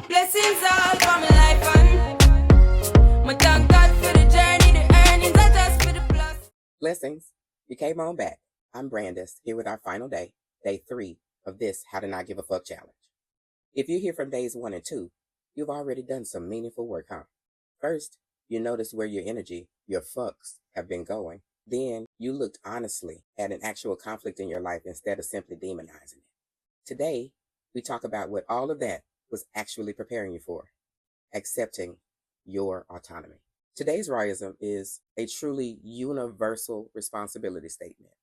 Blessings all for my life and my thank God for the journey, the earnings are just for the plus. Blessings. You came on back. I'm Brandis, here with our final day, day 3 of this How to Not Give a Fuck challenge. If you're here from days 1 and 2, you've already done some meaningful work, huh? First, you noticed where your energy, your fucks, have been going. Then, you looked honestly at an actual conflict in your life instead of simply demonizing it. Today, we talk about what all of that was actually preparing you for, accepting your autonomy. Today's Rhyism is a truly universal responsibility statement.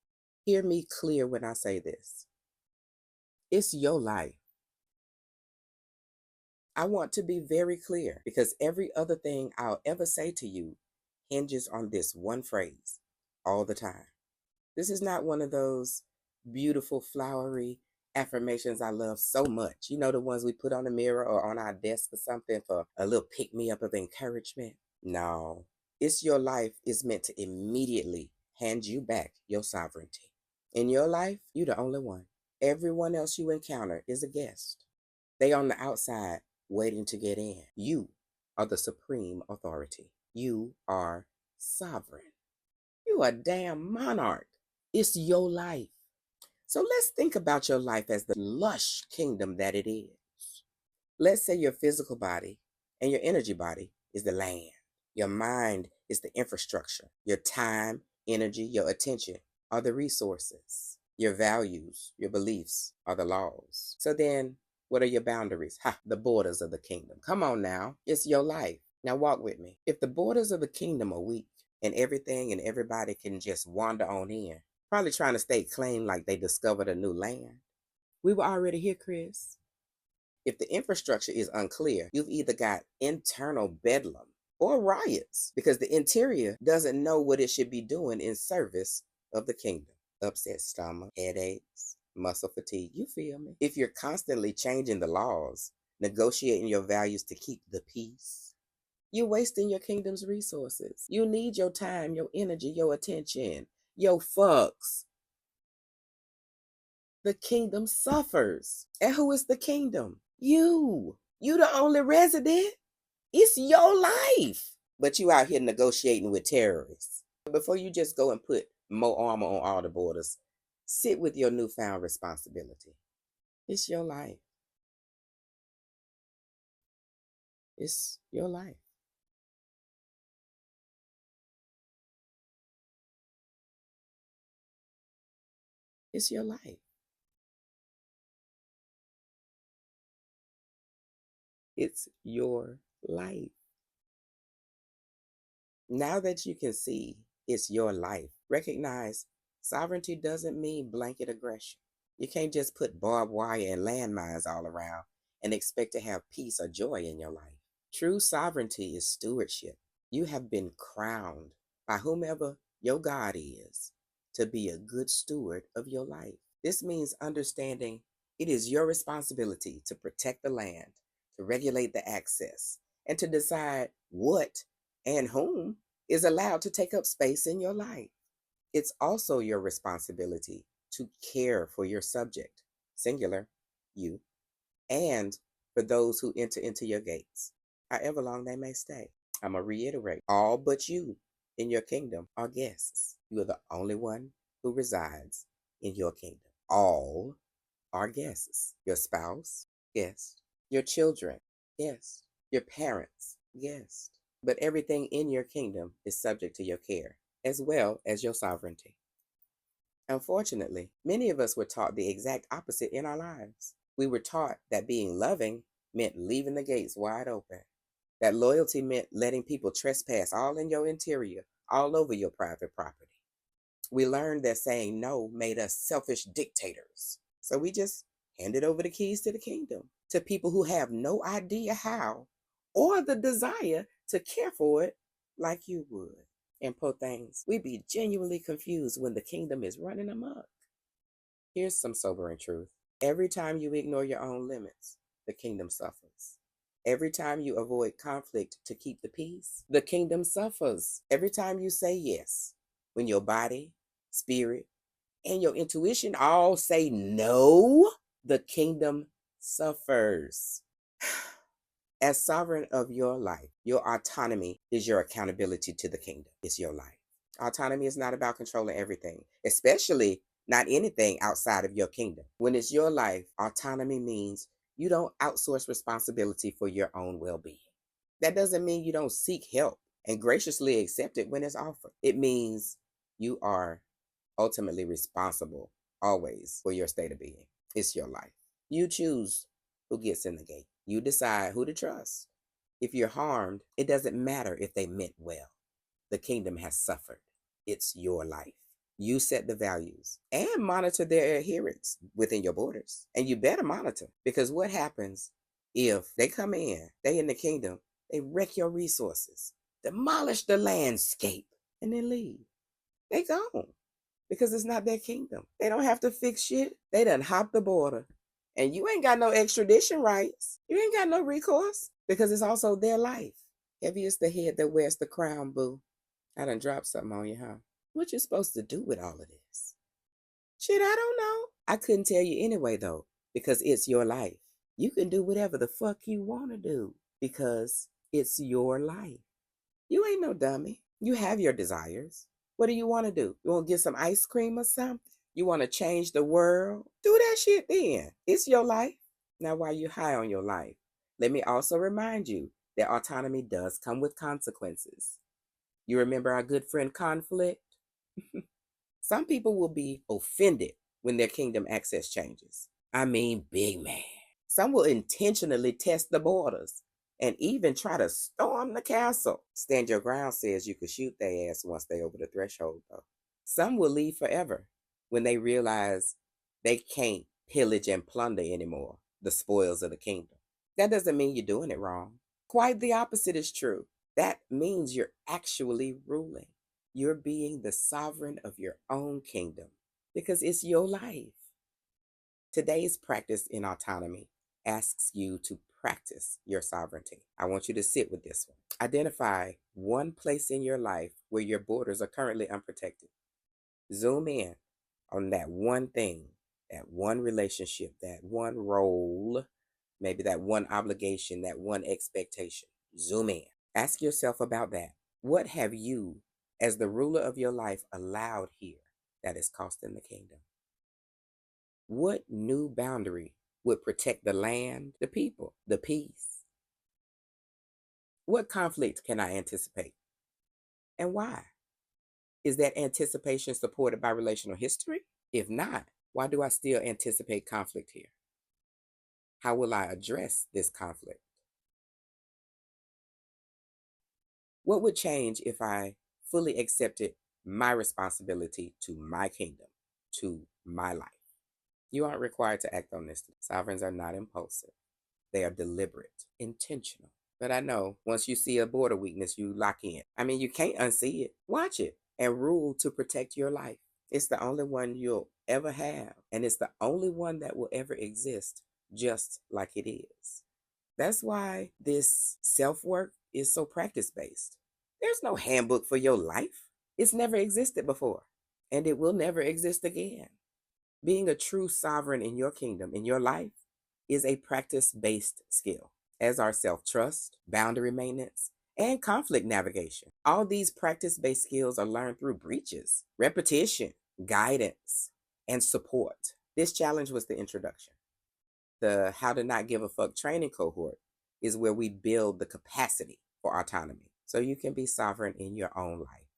Hear me clear when I say this. It's your life. I want to be very clear because every other thing I'll ever say to you hinges on this one phrase all the time. This is not one of those beautiful, flowery affirmations I love so much. You know, the ones we put on the mirror or on our desk or something for a little pick-me-up of encouragement. No, It's Your Life is meant to immediately hand you back your sovereignty. In your life, you're the only one. Everyone else you encounter is a guest. They on the outside waiting to get in. You are the supreme authority. You are sovereign. You are a damn monarch. It's your life. So let's think about your life as the lush kingdom that it is. Let's say your physical body and your energy body is the land. Your mind is the infrastructure. Your time, energy, your attention are the resources. Your values, your beliefs are the laws. So then, what are your boundaries? The borders of the kingdom. Come on now. It's your life. Now walk with me. If the borders of the kingdom are weak and everything and everybody can just wander on in, probably trying to stay clean like they discovered a new land. We were already here, Chris. If the infrastructure is unclear, you've either got internal bedlam or riots because the interior doesn't know what it should be doing in service of the kingdom. Upset stomach, headaches, muscle fatigue, you feel me? If you're constantly changing the laws, negotiating your values to keep the peace, you're wasting your kingdom's resources. You need your time, your energy, your attention, your fucks. The kingdom suffers. And who is the kingdom? You. You the only resident. It's your life. But you out here negotiating with terrorists. Before you just go and put more armor on all the borders, sit with your newfound responsibility. It's your life. It's your life. It's your life. It's your life. Now that you can see it's your life, recognize sovereignty doesn't mean blanket aggression. You can't just put barbed wire and landmines all around and expect to have peace or joy in your life. True sovereignty is stewardship. You have been crowned by whomever your God is to be a good steward of your life. This means understanding it is your responsibility to protect the land, to regulate the access, and to decide what and whom is allowed to take up space in your life. It's also your responsibility to care for your subject, singular, you, and for those who enter into your gates, however long they may stay. I'm going to reiterate, all but you in your kingdom are guests. You are the only one who resides in your kingdom. All are guests. Your spouse, guest. Your children, guest. Your parents, guest. But everything in your kingdom is subject to your care, as well as your sovereignty. Unfortunately, many of us were taught the exact opposite in our lives. We were taught that being loving meant leaving the gates wide open, that loyalty meant letting people trespass all in your interior, all over your private property. We learned that saying no made us selfish dictators. So we just handed over the keys to the kingdom to people who have no idea how or the desire to care for it like you would. And poor things, we be genuinely confused when the kingdom is running amok. Here's some sobering truth. Every time you ignore your own limits, the kingdom suffers. Every time you avoid conflict to keep the peace, the kingdom suffers. Every time you say yes, when your body, spirit, and your intuition all say no, the kingdom suffers. As sovereign of your life, your autonomy is your accountability to the kingdom. It's your life. Autonomy is not about controlling everything, especially not anything outside of your kingdom. When it's your life, autonomy means you don't outsource responsibility for your own well-being. That doesn't mean you don't seek help and graciously accept it when it's offered. It means you are ultimately responsible always for your state of being. It's your life. You choose who gets in the gate. You decide who to trust. If you're harmed, it doesn't matter if they meant well. The kingdom has suffered. It's your life. You set the values and monitor their adherence within your borders. And you better monitor, because what happens if they come in, they in the kingdom, they wreck your resources, demolish the landscape, and then leave. They gone because it's not their kingdom. They don't have to fix shit. They done hop the border. And you ain't got no extradition rights. You ain't got no recourse because it's also their life. Heavy is the head that wears the crown, boo. I done dropped something on you, huh? What you supposed to do with all of this? Shit, I don't know. I couldn't tell you anyway, though, because it's your life. You can do whatever the fuck you want to do because it's your life. You ain't no dummy. You have your desires. What do you want to do? You want to get some ice cream or something? You want to change the world? Do that shit then. It's your life. Now, while you're high on your life, let me also remind you that autonomy does come with consequences. You remember our good friend Conflict? Some people will be offended when their kingdom access changes. I mean, big man. Some will intentionally test the borders and even try to storm the castle. Stand Your Ground says you could shoot their ass once they over the threshold, though. Some will leave forever when they realize they can't pillage and plunder anymore the spoils of the kingdom. That doesn't mean you're doing it wrong. Quite the opposite is true. That means you're actually ruling. You're being the sovereign of your own kingdom because it's your life. Today's practice in autonomy asks you to practice your sovereignty. I want you to sit with this one. Identify one place in your life where your borders are currently unprotected. Zoom in on that one thing, that one relationship, that one role, maybe that one obligation, that one expectation. Zoom in. Ask yourself about that. What have you, as the ruler of your life, allowed here that is costing the kingdom? What new boundary would protect the land, the people, the peace? What conflict can I anticipate? And why? Is that anticipation supported by relational history? If not, why do I still anticipate conflict here? How will I address this conflict? What would change if I fully accepted my responsibility to my kingdom, to my life? You aren't required to act on this. Sovereigns are not impulsive. They are deliberate, intentional. But I know once you see a border weakness, you lock in. I mean, you can't unsee it. Watch it and rule to protect your life. It's the only one you'll ever have. And it's the only one that will ever exist just like it is. That's why this self-work is so practice-based. There's no handbook for your life. It's never existed before, and it will never exist again. Being a true sovereign in your kingdom, in your life, is a practice-based skill, as are self-trust, boundary maintenance, and conflict navigation. All these practice-based skills are learned through breaches, repetition, guidance, and support. This challenge was the introduction. The How to Not Give a Fuck training cohort is where we build the capacity for autonomy so you can be sovereign in your own life.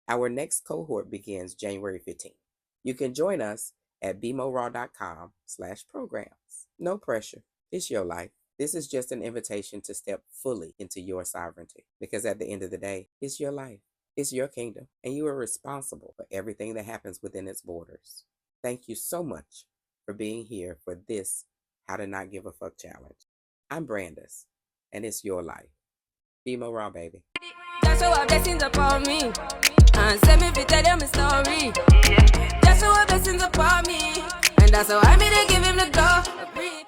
Our next cohort begins January 15th. You can join us at bmoraw.com/programs. No pressure. It's your life. This is just an invitation to step fully into your sovereignty, because at the end of the day, it's your life. It's your kingdom, and you are responsible for everything that happens within its borders. Thank you so much for being here for this How to Not Give a Fuck challenge. I'm Brandis, and it's your life. Be more raw, baby. Just show up blessings upon me, and send me to tell them a story. Just show up blessings upon me, and that's how I made to give him the glory.